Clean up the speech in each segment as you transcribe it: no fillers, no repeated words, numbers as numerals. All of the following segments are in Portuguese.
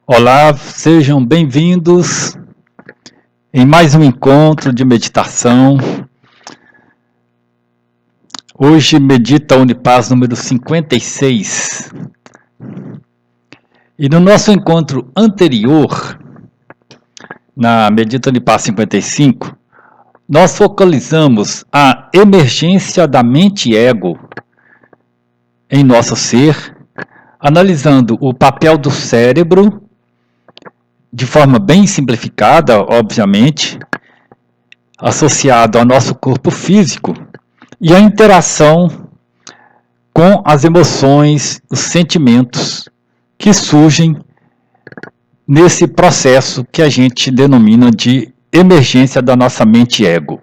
Olá, sejam bem-vindos em mais um encontro de meditação. Hoje medita a Unipaz número 56. E no nosso encontro anterior, na Medita Unipaz 55, nós focalizamos a emergência da mente-ego em nosso ser, analisando o papel do cérebro de forma bem simplificada, obviamente, associado ao nosso corpo físico e a interação com as emoções, os sentimentos que surgem nesse processo que a gente denomina de emergência da nossa mente-ego.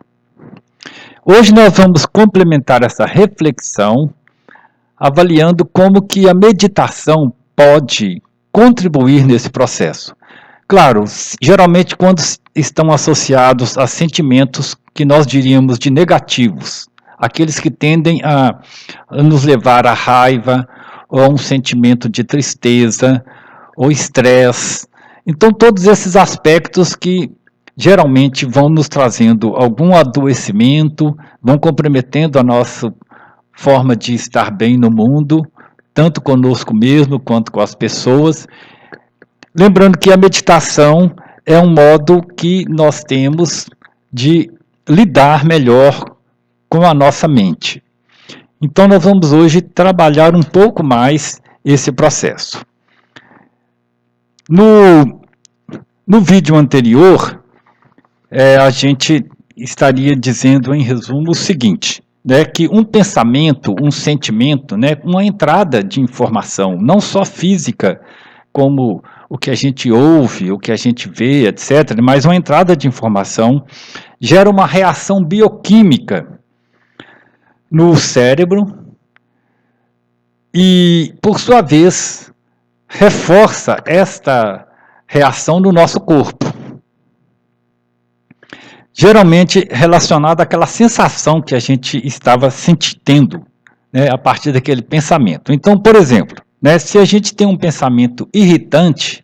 Hoje nós vamos complementar essa reflexão avaliando como que a meditação pode contribuir nesse processo. Claro, geralmente quando estão associados a sentimentos que nós diríamos de negativos, aqueles que tendem a nos levar à raiva, ou a um sentimento de tristeza, ou estresse. Então, todos esses aspectos que geralmente vão nos trazendo algum adoecimento, vão comprometendo a nossa forma de estar bem no mundo, tanto conosco mesmo quanto com as pessoas. Lembrando que a meditação é um modo que nós temos de lidar melhor com a nossa mente. Então nós vamos hoje trabalhar um pouco mais esse processo. No vídeo anterior, a gente estaria dizendo em resumo o seguinte, né, que um pensamento, um sentimento, né, uma entrada de informação, não só física, como o que a gente ouve, o que a gente vê, etc., mas uma entrada de informação gera uma reação bioquímica no cérebro e, por sua vez, reforça esta reação no nosso corpo. Geralmente relacionada àquela sensação que a gente estava sentindo, né, a partir daquele pensamento. Então, por exemplo, né, se a gente tem um pensamento irritante,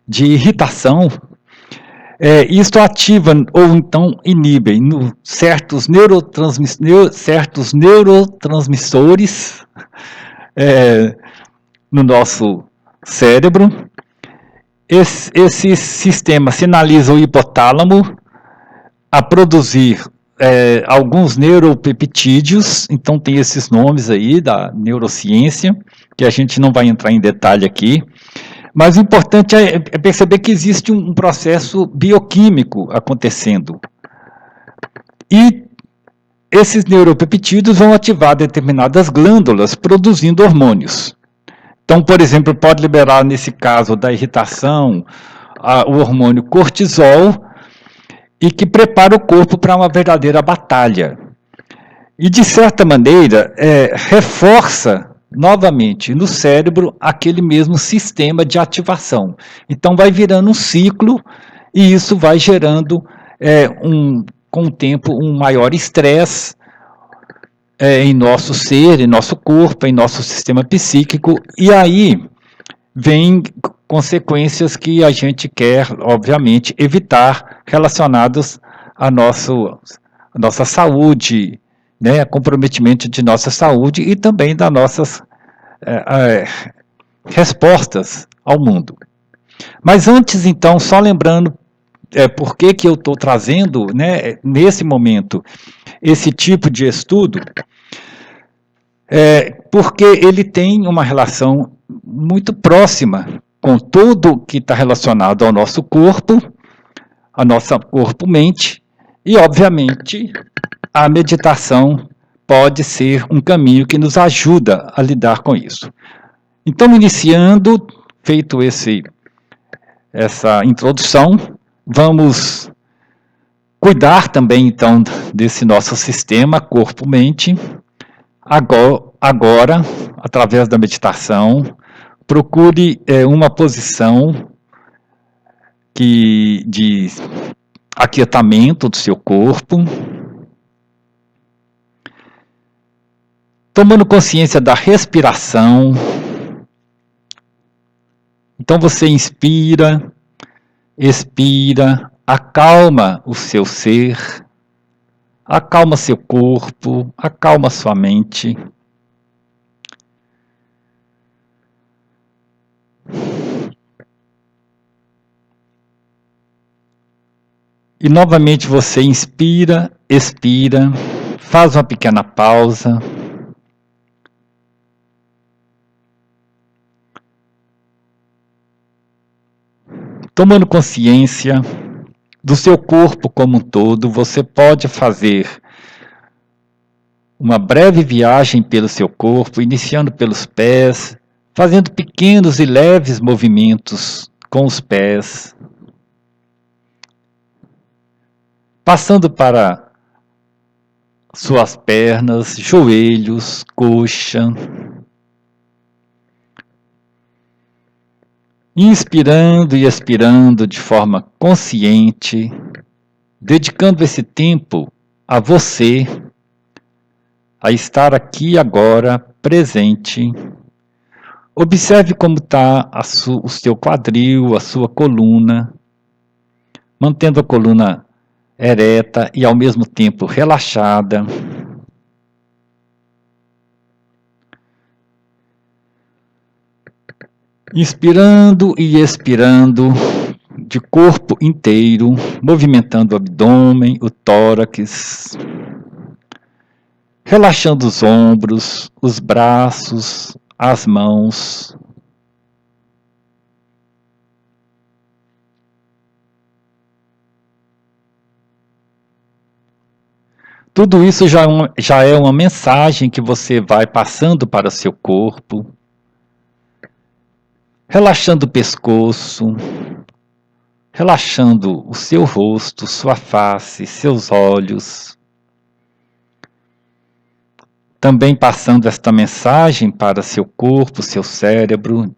de irritação, isto ativa ou então inibe certos neurotransmissores no nosso cérebro. Esse sistema sinaliza o hipotálamo a produzir alguns neuropeptídeos, então tem esses nomes aí da neurociência, que a gente não vai entrar em detalhe aqui. Mas o importante é perceber que existe um processo bioquímico acontecendo. E esses neuropeptídeos vão ativar determinadas glândulas produzindo hormônios. Então, por exemplo, pode liberar, nesse caso da irritação, o hormônio cortisol, e que prepara o corpo para uma verdadeira batalha. E, de certa maneira, reforça novamente no cérebro aquele mesmo sistema de ativação. Então vai virando um ciclo e isso vai gerando com o tempo um maior estresse em nosso ser, em nosso corpo, em nosso sistema psíquico, e aí vem consequências que a gente quer, obviamente, evitar relacionadas à nossa saúde, né, comprometimento de nossa saúde e também das nossas respostas ao mundo. Mas antes, então, só lembrando por que eu estou trazendo, né, nesse momento, esse tipo de estudo, porque ele tem uma relação muito próxima com tudo que está relacionado ao nosso corpo, a nossa corpo-mente, e, obviamente, a meditação pode ser um caminho que nos ajuda a lidar com isso. Então, iniciando, feito essa introdução, vamos cuidar também, então, desse nosso sistema corpo-mente. Agora, através da meditação, procure uma posição de aquietamento do seu corpo, tomando consciência da respiração, Então você inspira, expira, acalma o seu ser, acalma seu corpo, acalma sua mente. E novamente você inspira, expira, faz uma pequena pausa. Tomando consciência do seu corpo como um todo, você pode fazer uma breve viagem pelo seu corpo, iniciando pelos pés, fazendo pequenos e leves movimentos com os pés, passando para suas pernas, joelhos, coxa. Inspirando e expirando de forma consciente, dedicando esse tempo a você, a estar aqui agora, presente. Observe como está o seu quadril, a sua coluna, mantendo a coluna ereta e ao mesmo tempo relaxada. Inspirando e expirando de corpo inteiro, movimentando o abdômen, o tórax, relaxando os ombros, os braços, as mãos. Tudo isso já é uma mensagem que você vai passando para o seu corpo, relaxando o pescoço, relaxando o seu rosto, sua face, seus olhos. Também passando esta mensagem para seu corpo, seu cérebro,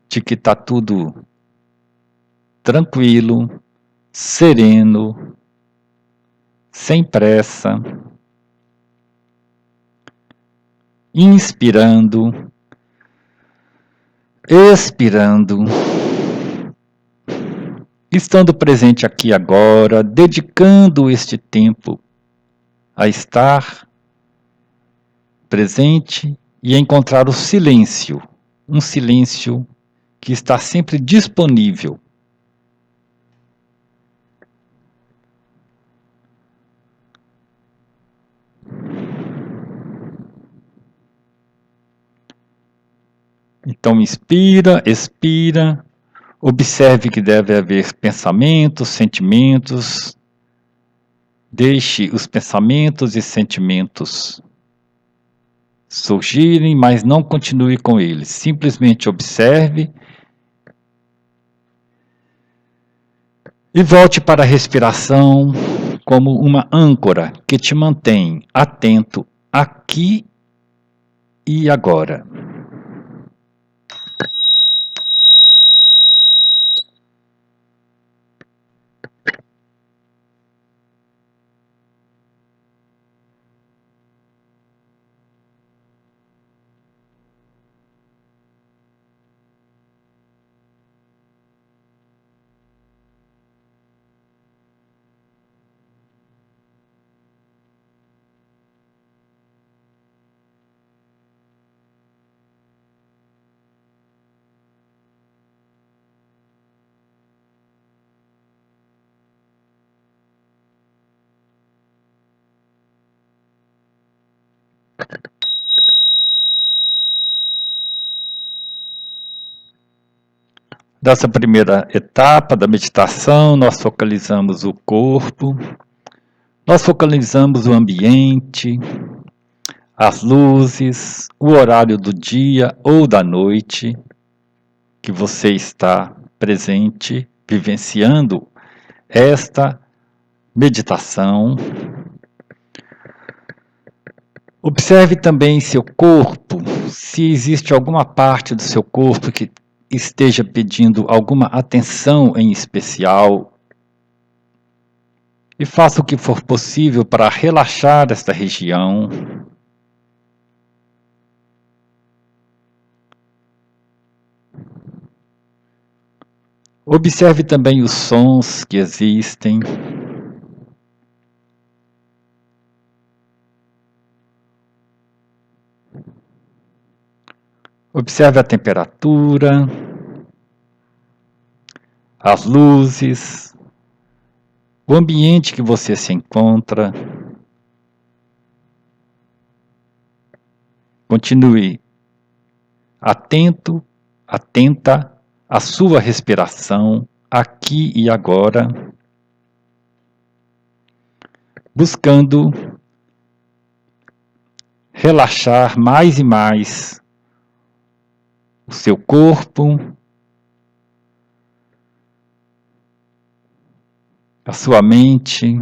de que está tudo tranquilo, sereno, sem pressa. Inspirando, expirando, estando presente aqui agora, dedicando este tempo a estar presente e a encontrar o silêncio, um silêncio que está sempre disponível. Então inspira, expira, observe que deve haver pensamentos, sentimentos. Deixe os pensamentos e sentimentos surgirem, mas não continue com eles. Simplesmente observe e volte para a respiração como uma âncora que te mantém atento aqui e agora. Nessa primeira etapa da meditação, nós focalizamos o corpo, nós focalizamos o ambiente, as luzes, o horário do dia ou da noite que você está presente, vivenciando esta meditação. Observe também seu corpo, se existe alguma parte do seu corpo que esteja pedindo alguma atenção em especial. E faça o que for possível para relaxar esta região. Observe também os sons que existem. Observe a temperatura, as luzes, o ambiente que você se encontra. Continue atento, atenta à sua respiração aqui e agora, buscando relaxar mais e mais o seu corpo, a sua mente.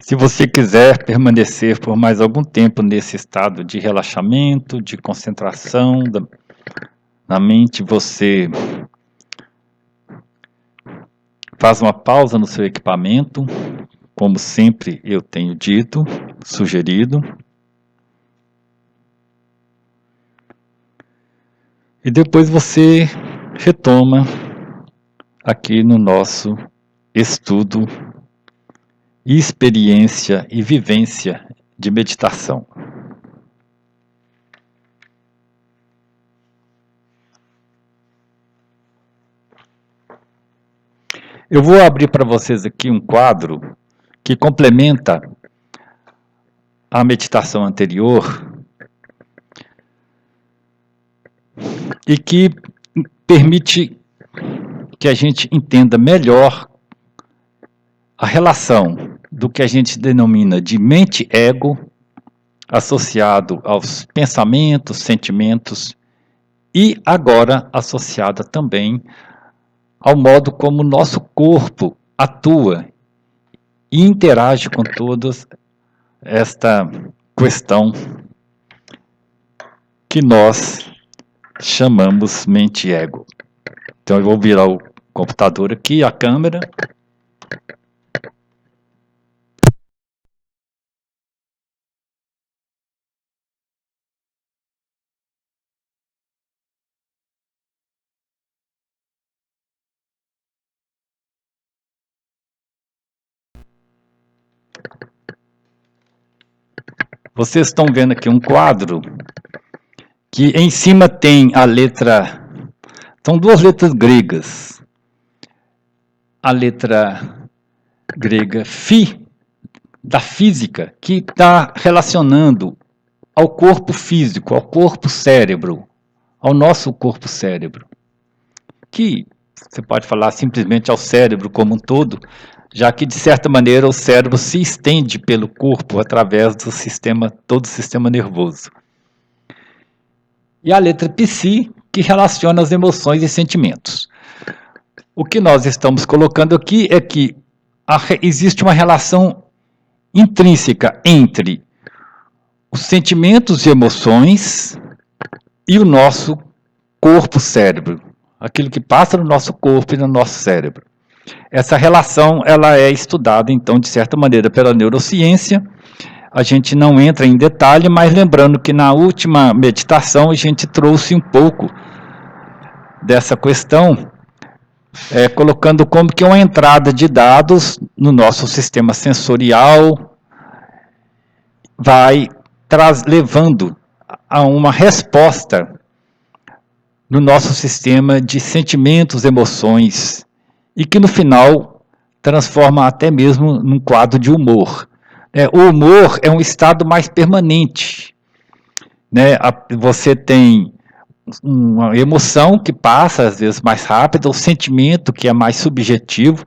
Se você quiser permanecer por mais algum tempo nesse estado de relaxamento, de concentração na mente, você faz uma pausa no seu equipamento, como sempre eu tenho dito, sugerido. E depois você retoma aqui no nosso estudo, experiência e vivência de meditação. Eu vou abrir para vocês aqui um quadro que complementa a meditação anterior e que permite que a gente entenda melhor a relação do que a gente denomina de mente-ego, associado aos pensamentos, sentimentos, e agora associada também ao modo como o nosso corpo atua e interage com toda esta questão que nós chamamos mente-ego. Então eu vou virar o computador aqui, a câmera. Vocês estão vendo aqui um quadro que em cima tem a letra, são duas letras gregas. A letra grega Φ, da física, que está relacionando ao corpo físico, ao corpo cérebro, ao nosso corpo cérebro. Que você pode falar simplesmente ao cérebro como um todo, já que, de certa maneira, o cérebro se estende pelo corpo através do sistema, todo o sistema nervoso. E a letra Psi, que relaciona as emoções e sentimentos. O que nós estamos colocando aqui é que existe uma relação intrínseca entre os sentimentos e emoções e o nosso corpo-cérebro, aquilo que passa no nosso corpo e no nosso cérebro. Essa relação ela é estudada, então, de certa maneira, pela neurociência, a gente não entra em detalhe, mas lembrando que na última meditação a gente trouxe um pouco dessa questão, colocando como que uma entrada de dados no nosso sistema sensorial vai levando a uma resposta no nosso sistema de sentimentos, emoções, e que no final transforma até mesmo num quadro de humor. O humor é um estado mais permanente. Você tem uma emoção que passa, às vezes, mais rápido, o sentimento que é mais subjetivo,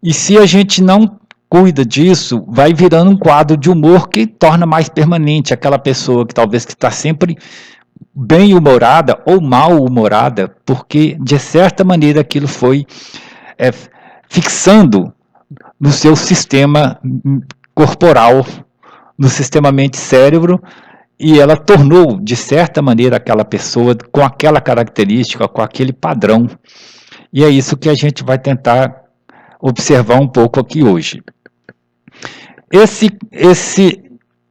e se a gente não cuida disso, vai virando um quadro de humor que torna mais permanente aquela pessoa que talvez que está sempre bem-humorada ou mal-humorada, porque, de certa maneira, aquilo foi fixando no seu sistema corporal, no sistema mente-cérebro, e ela tornou, de certa maneira, aquela pessoa com aquela característica, com aquele padrão. E é isso que a gente vai tentar observar um pouco aqui hoje.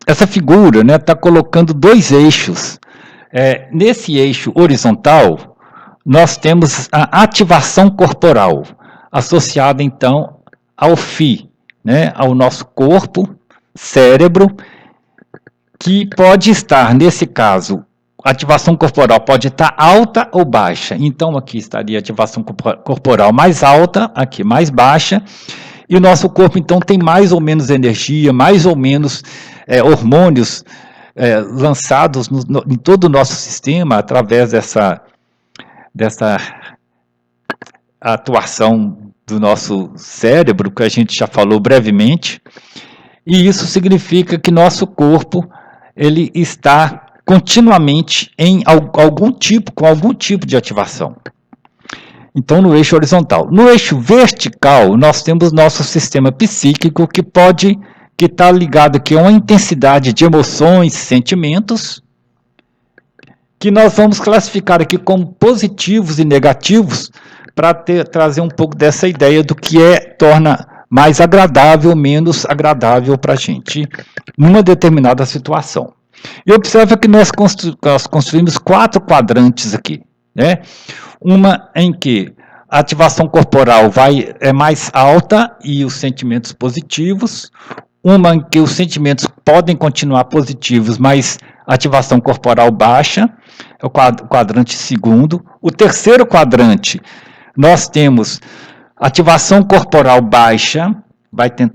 Essa figura está colocando dois eixos. Nesse eixo horizontal, nós temos a ativação corporal, associada, então, ao FI, ao nosso corpo, cérebro, que pode estar, nesse caso, a ativação corporal pode estar alta ou baixa. Então, aqui estaria a ativação corporal mais alta, aqui mais baixa, e o nosso corpo, então, tem mais ou menos energia, mais ou menos hormônios lançados em todo o nosso sistema, através dessa atuação do nosso cérebro, que a gente já falou brevemente, e isso significa que nosso corpo ele está continuamente com algum tipo de ativação. Então, no eixo horizontal. No eixo vertical, nós temos nosso sistema psíquico que está ligado aqui a uma intensidade de emoções, sentimentos, que nós vamos classificar aqui como positivos e negativos, para trazer um pouco dessa ideia do que torna mais agradável ou menos agradável para a gente, numa determinada situação. E observa que nós construímos 4 quadrantes aqui. Uma em que a ativação corporal é mais alta e os sentimentos positivos. Uma em que os sentimentos podem continuar positivos, mas a ativação corporal baixa, é o quadrante segundo. O terceiro quadrante, nós temos ativação corporal baixa,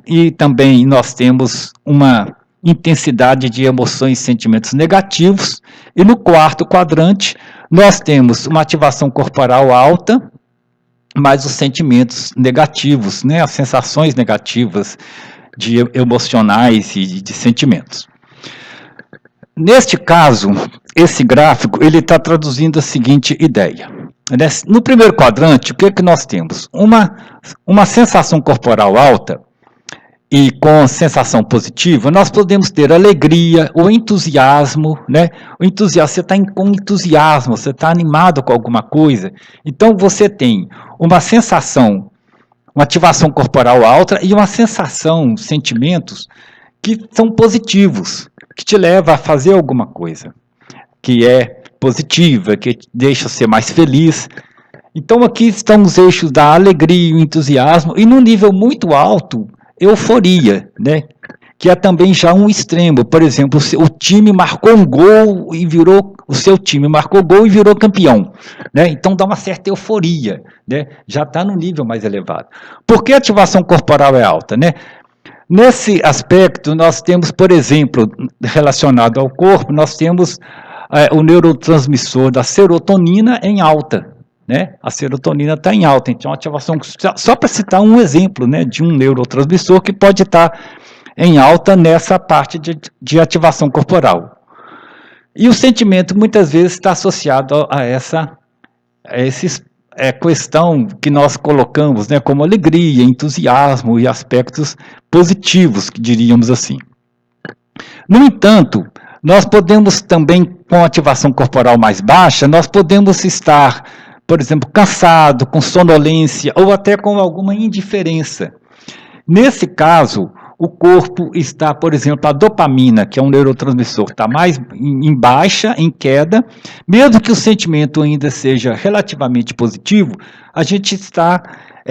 e também nós temos uma intensidade de emoções e sentimentos negativos. E no quarto quadrante, nós temos uma ativação corporal alta, mas os sentimentos negativos, as sensações negativas emocionais e de sentimentos. Neste caso, esse gráfico ele está traduzindo a seguinte ideia. No primeiro quadrante, o que nós temos? Uma sensação corporal alta e com sensação positiva, nós podemos ter alegria, o entusiasmo, O entusiasmo, você está com entusiasmo, você está animado com alguma coisa. Então, você tem uma sensação, uma ativação corporal alta e uma sensação, sentimentos que são positivos, que te leva a fazer alguma coisa, que é positiva, que deixa você mais feliz. Então, aqui estão os eixos da alegria e o entusiasmo, e num nível muito alto, euforia, que é também já um extremo. Por exemplo, o time marcou um gol e o seu time marcou gol e virou campeão, Então dá uma certa euforia, Já está no nível mais elevado. Por que a ativação corporal é alta, Nesse aspecto, nós temos, por exemplo, relacionado ao corpo, nós temos o neurotransmissor da serotonina em alta, A serotonina está em alta, então a ativação, só para citar um exemplo, de um neurotransmissor que pode estar em alta nessa parte de ativação corporal. E o sentimento muitas vezes está associado a essa questão que nós colocamos, como alegria, entusiasmo e aspectos positivos, que diríamos assim. No entanto, nós podemos também, com ativação corporal mais baixa, nós podemos estar, por exemplo, cansado, com sonolência ou até com alguma indiferença. Nesse caso, o corpo está, por exemplo, a dopamina, que é um neurotransmissor, está mais em baixa, em queda, mesmo que o sentimento ainda seja relativamente positivo, a gente está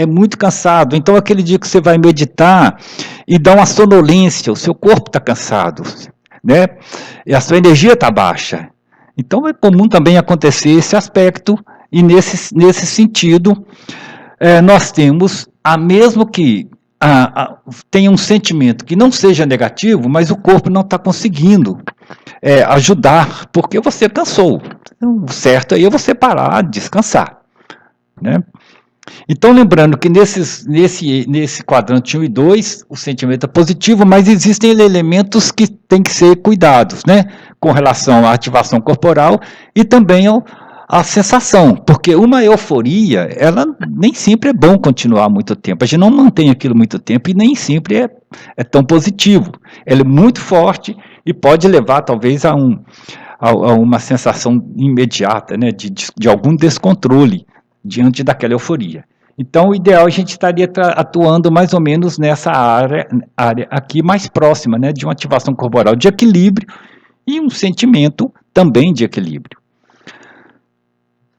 muito cansado. Então, aquele dia que você vai meditar e dá uma sonolência, o seu corpo está cansado, né? E a sua energia está baixa. Então, é comum também acontecer esse aspecto, e nesse sentido, nós temos, mesmo que tenha um sentimento que não seja negativo, mas o corpo não está conseguindo ajudar, porque você cansou. Então, o certo aí é você parar, descansar, né? Então, lembrando que nesse quadrante 1 e 2, o sentimento é positivo, mas existem elementos que têm que ser cuidados, né? Com relação à ativação corporal e também a sensação, porque uma euforia, ela nem sempre é bom continuar muito tempo, a gente não mantém aquilo muito tempo e nem sempre é tão positivo, ela é muito forte e pode levar talvez a uma sensação imediata, né, de algum descontrole diante daquela euforia. Então, o ideal a gente estaria atuando mais ou menos nessa área aqui mais próxima, né, de uma ativação corporal de equilíbrio e um sentimento também de equilíbrio.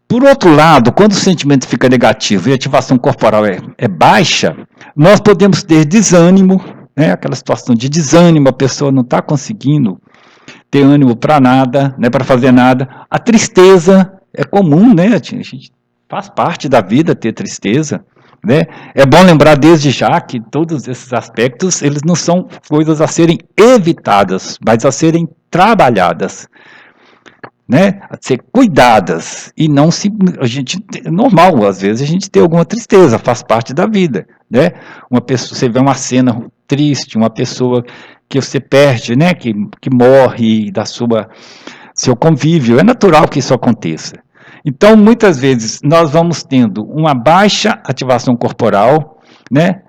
Por outro lado, quando o sentimento fica negativo e a ativação corporal é baixa, nós podemos ter desânimo, né, aquela situação de desânimo, a pessoa não está conseguindo ter ânimo para nada, né, para fazer nada. A tristeza é comum, né, a gente faz parte da vida ter tristeza, né? É bom lembrar desde já que todos esses aspectos, eles não são coisas a serem evitadas, mas a serem trabalhadas, né, a ser cuidadas, e não se, normal, às vezes a gente tem alguma tristeza, faz parte da vida, né, uma pessoa, você vê uma cena triste, uma pessoa que você perde, né, que morre da seu convívio, é natural que isso aconteça. Então, muitas vezes, nós vamos tendo uma baixa ativação corporal, né,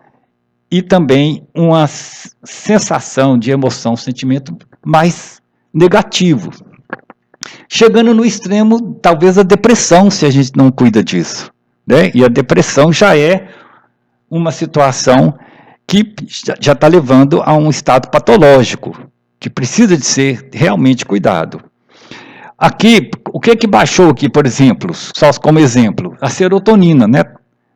e também uma sensação de emoção, sentimento mais negativo, chegando no extremo, talvez a depressão, se a gente não cuida disso, né? E a depressão já é uma situação que já está levando a um estado patológico, que precisa de ser realmente cuidado. Aqui, o que baixou aqui, por exemplo, só como exemplo, a serotonina, né?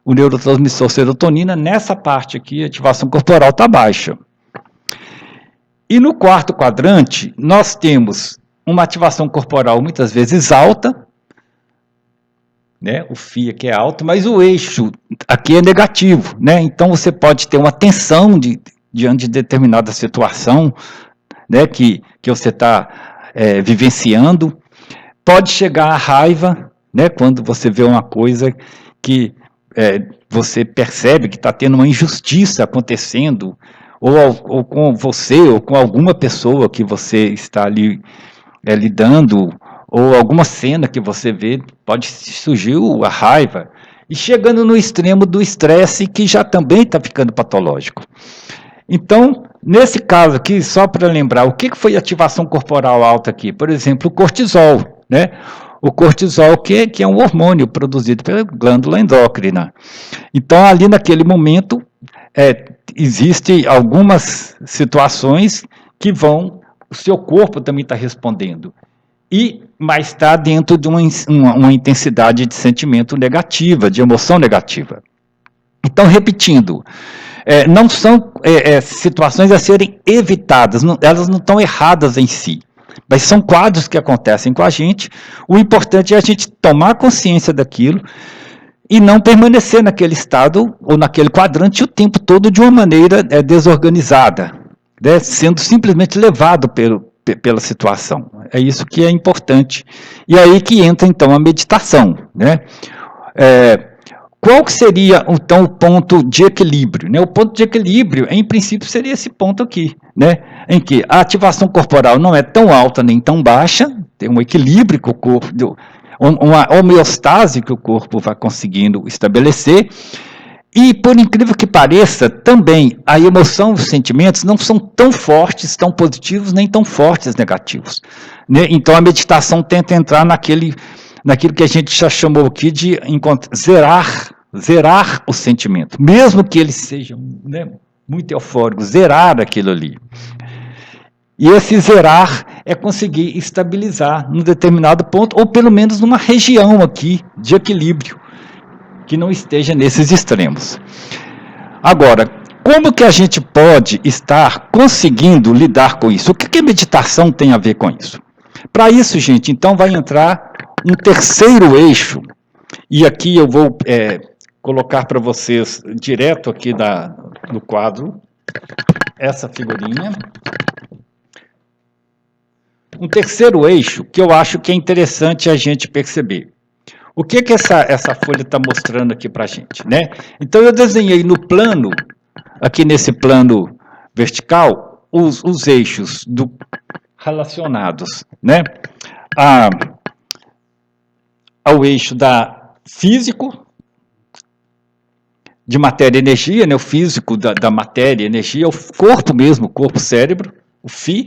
O neurotransmissor serotonina, nessa parte aqui, a ativação corporal está baixa. E no quarto quadrante, nós temos uma ativação corporal muitas vezes alta, né? O FI aqui é alto, mas o eixo aqui é negativo, né? Então você pode ter uma tensão diante de determinada situação, né? Que você está vivenciando. Pode chegar a raiva, né? Quando você vê uma coisa que você percebe que está tendo uma injustiça acontecendo, ou com você, ou com alguma pessoa que você está ali lidando, ou alguma cena que você vê, pode surgir a raiva, e chegando no extremo do estresse, que já também está ficando patológico. Então, nesse caso aqui, só para lembrar, o que foi ativação corporal alta aqui? Por exemplo, o cortisol, né? O cortisol que é um hormônio produzido pela glândula endócrina. Então, ali naquele momento, existem algumas situações que o seu corpo também está respondendo, mas está dentro de uma intensidade de sentimento negativa, de emoção negativa. Então, repetindo, não são situações a serem evitadas, elas não estão erradas em si, mas são quadros que acontecem com a gente. O importante é a gente tomar consciência daquilo e não permanecer naquele estado ou naquele quadrante o tempo todo de uma maneira desorganizada, né, sendo simplesmente levado pela situação. É isso que é importante. E aí que entra, então, a meditação, né? Qual que seria, então, o ponto de equilíbrio, né? O ponto de equilíbrio, em princípio, seria esse ponto aqui, né? Em que a ativação corporal não é tão alta nem tão baixa, tem um equilíbrio que o corpo, uma homeostase que o corpo vai conseguindo estabelecer. E, por incrível que pareça, também a emoção e os sentimentos não são tão fortes, tão positivos, nem tão fortes negativos, né? Então, a meditação tenta entrar naquilo que a gente já chamou aqui de zerar o sentimento, mesmo que eles sejam, né, muito eufórico, zerar aquilo ali. E esse zerar é conseguir estabilizar num determinado ponto, ou pelo menos numa região aqui de equilíbrio, que não esteja nesses extremos. Agora, como que a gente pode estar conseguindo lidar com isso? O que a meditação tem a ver com isso? Para isso, gente, então vai entrar um terceiro eixo, e aqui eu vou colocar para vocês direto aqui no quadro, essa figurinha. Um terceiro eixo que eu acho que é interessante a gente perceber. O que essa folha está mostrando aqui para a gente, né? Então, eu desenhei no plano, aqui nesse plano vertical, os eixos relacionados, né? Ao eixo físico, de matéria e energia, né? O físico da matéria e energia, o corpo mesmo, corpo-cérebro, o Fi,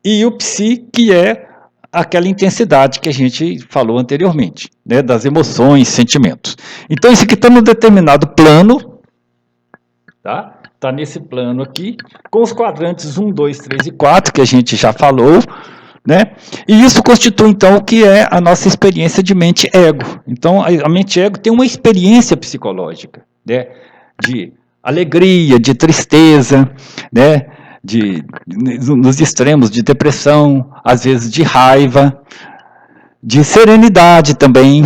e o Psi, que é aquela intensidade que a gente falou anteriormente, né, das emoções, sentimentos. Então, isso aqui está num determinado plano, tá? Está nesse plano aqui, com os quadrantes 1, 2, 3 e 4, que a gente já falou, né? E isso constitui, então, o que é a nossa experiência de mente-ego. Então, a mente-ego tem uma experiência psicológica, né? De alegria, de tristeza, né? Nos extremos de depressão, às vezes de raiva, de serenidade também.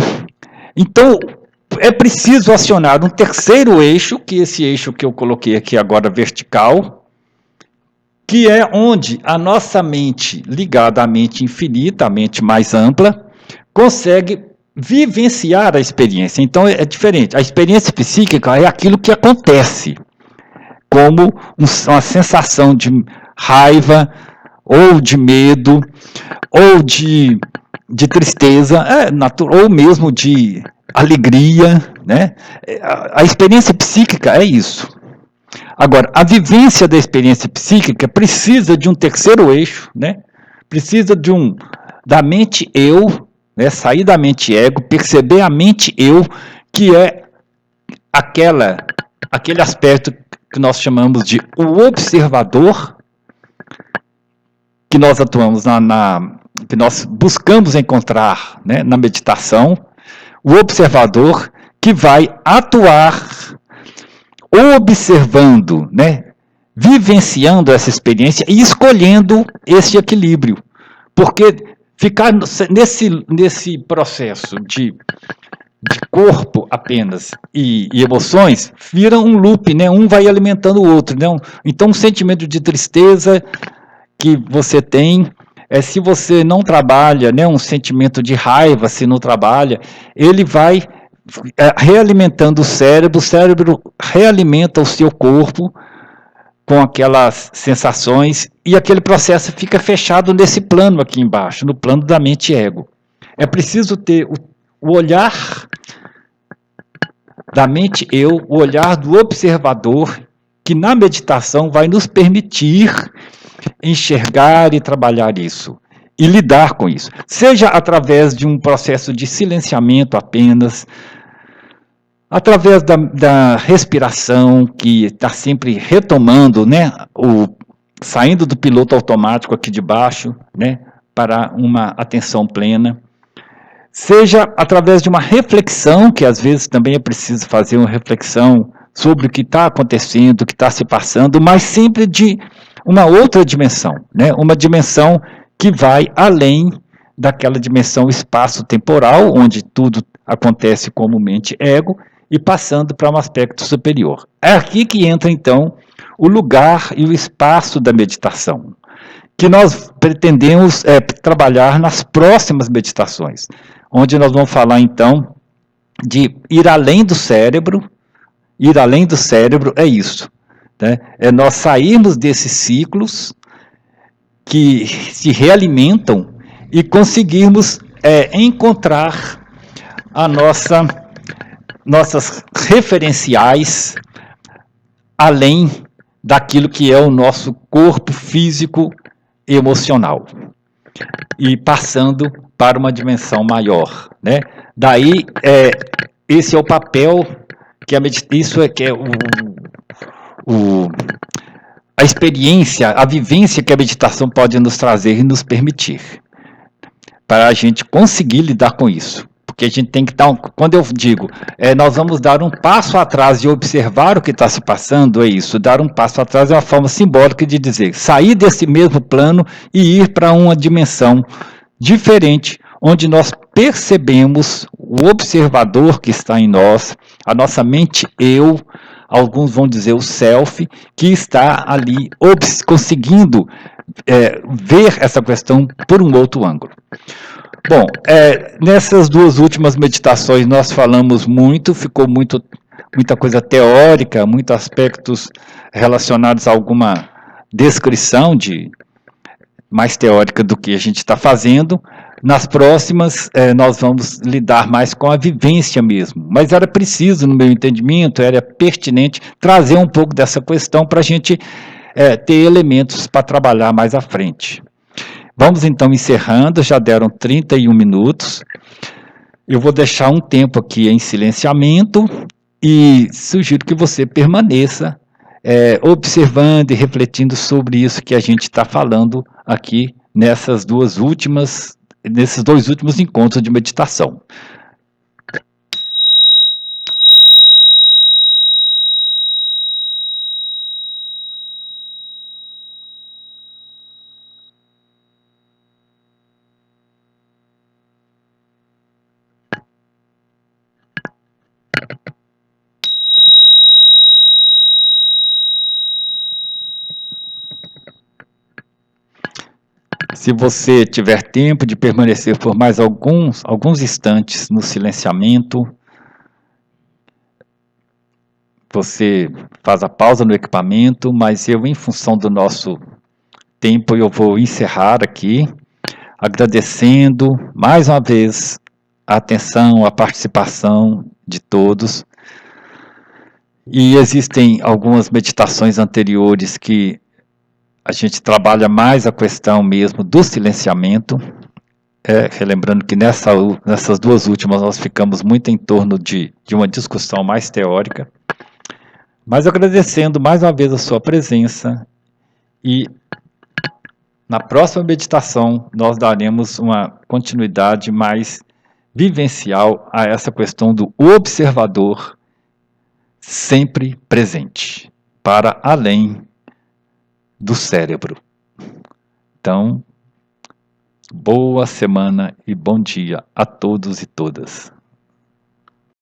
Então, é preciso acionar um terceiro eixo, que é esse eixo que eu coloquei aqui agora vertical, que é onde a nossa mente, ligada à mente infinita, a mente mais ampla, consegue vivenciar a experiência. Então, é diferente. A experiência psíquica é aquilo que acontece, como uma sensação de raiva, ou de medo, ou de tristeza, ou mesmo de alegria, né? A experiência psíquica é isso. Agora, a vivência da experiência psíquica precisa de um terceiro eixo, né? Precisa da mente eu, né? Sair da mente ego, perceber a mente eu, que é aquele aspecto que nós chamamos de o observador, que nós atuamos que nós buscamos encontrar, né, na meditação, o observador que vai atuar observando, né, vivenciando essa experiência e escolhendo esse equilíbrio. Porque ficar nesse processo de corpo apenas e emoções, vira um loop, né? Um vai alimentando o outro, né? Então, um sentimento de tristeza que você tem, se você não trabalha, né? Um sentimento de raiva, se não trabalha, ele vai realimentando o cérebro realimenta o seu corpo com aquelas sensações, e aquele processo fica fechado nesse plano aqui embaixo, no plano da mente ego. É preciso ter o olhar da mente eu, o olhar do observador, que na meditação vai nos permitir enxergar e trabalhar isso, e lidar com isso. Seja através de um processo de silenciamento apenas, através da respiração, que está sempre retomando, né, saindo do piloto automático aqui de baixo, né, para uma atenção plena. Seja através de uma reflexão, que às vezes também é preciso fazer uma reflexão sobre o que está acontecendo, o que está se passando, mas sempre de uma outra dimensão, né? Uma dimensão que vai além daquela dimensão espaço-temporal, onde tudo acontece como mente ego, e passando para um aspecto superior. É aqui que entra, então, o lugar e o espaço da meditação, que nós pretendemos trabalhar nas próximas meditações, onde nós vamos falar, então, de ir além do cérebro. Ir além do cérebro é isso, né? É nós sairmos desses ciclos que se realimentam e conseguirmos encontrar nossas referenciais além daquilo que é o nosso corpo físico e emocional, e passando para uma dimensão maior, né? Daí, esse é o papel que isso é que é a experiência, a vivência que a meditação pode nos trazer e nos permitir, para a gente conseguir lidar com isso. Porque a gente tem que dar, quando eu digo, nós vamos dar um passo atrás e observar o que está se passando, é isso. Dar um passo atrás é uma forma simbólica de dizer, sair desse mesmo plano e ir para uma dimensão diferente, onde nós percebemos o observador que está em nós, a nossa mente eu, alguns vão dizer o self, que está ali conseguindo ver essa questão por um outro ângulo. Bom, nessas duas últimas meditações nós falamos muito, ficou muita coisa teórica, muitos aspectos relacionados a alguma descrição mais teórica do que a gente está fazendo. Nas próximas, nós vamos lidar mais com a vivência mesmo. Mas era preciso, no meu entendimento, era pertinente trazer um pouco dessa questão para a gente ter elementos para trabalhar mais à frente. Vamos então encerrando, já deram 31 minutos. Eu vou deixar um tempo aqui em silenciamento e sugiro que você permaneça observando e refletindo sobre isso que a gente está falando aqui nesses dois últimos encontros de meditação. Se você tiver tempo de permanecer por mais alguns instantes no silenciamento, você faz a pausa no equipamento, mas eu, em função do nosso tempo, eu vou encerrar aqui, agradecendo mais uma vez a atenção, a participação de todos. E existem algumas meditações anteriores que a gente trabalha mais a questão mesmo do silenciamento, relembrando que nessas duas últimas nós ficamos muito em torno de uma discussão mais teórica, mas agradecendo mais uma vez a sua presença e na próxima meditação nós daremos uma continuidade mais vivencial a essa questão do observador sempre presente, para além do cérebro. Então, boa semana e bom dia a todos e todas.